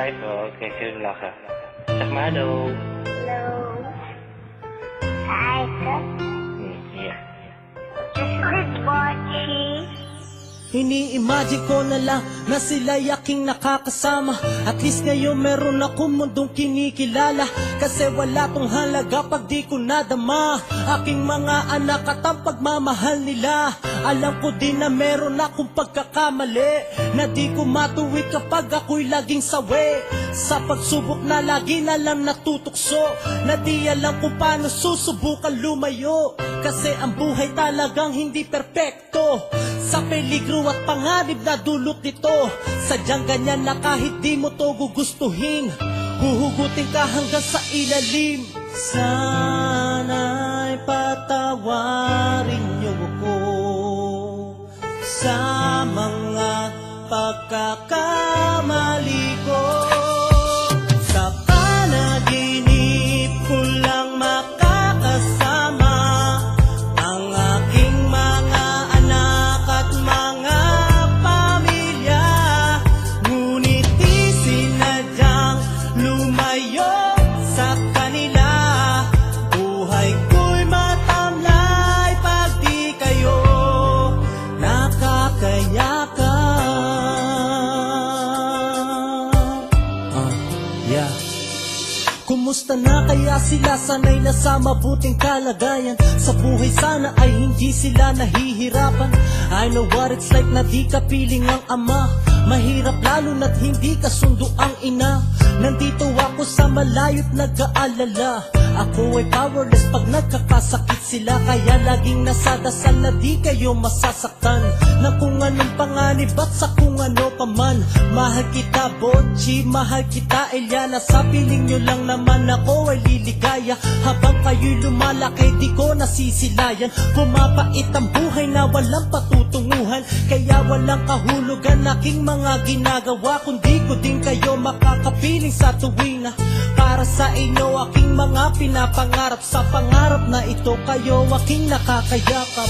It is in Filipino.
Hi po, kasi laka. Sakmado. Hello. Hi, Yeah. just good watching. Ini-imagine ko na lang na sila'y aking nakakasama. At least ngayon meron akong mundong kinikilala. Kasi wala tong halaga pag di ko nadama aking mga anak at ang pagmamahal nila. Alam ko din na meron akong pagkakamali, na di ko matuwid kapag ako'y laging sawi. Sa pagsubok na lagi na lang natutukso, na di alam kung paano susubukan lumayo. Kasi ang buhay talagang hindi perpekto. Sa peligro at panganib na dulot nito, sadyang ganyan na kahit di mo to gugustuhin, huhugutin ka hanggang sa ilalim. Sana'y patawarin niyo ako sa mga pagkakamali ko. Sa panaginip ko lang makakasama ang aking mga anak at mga pamilya. Ngunit di sinadyang lumayo sa kanila. Buhay ko'y matamlay pag di kayo nakakayakap. Yeah. Kumusta na kaya sila? Sana'y nasa mabuting kalagayan. Sa buhay sana ay hindi sila nahihirapan. I know what it's like na di kapiling ang ama. Mahirap lalo na't hindi kasundo ang ina. Nandito ako sa malayo't nag-aalala. Ako ay powerless pag nagkakasakit sila. Kaya laging nasa dasal na di kayo masasaktan na kung anong panganib at sa kung ano paman. Mahal kita Botchi, mahal kita Eliana. Sa piling nyo lang naman ako ay liligaya. Habang kayo'y lumalaki di ko nasisilayan. Pumapait ang buhay na walang patutunguhan. Kaya walang kahulugan aking mga ginagawa, kundi ko din kayo makakapiling sa tuwing na para sa inyo aking mga pinapangarap. Sa pangarap na ito kayo aking nakakayakap.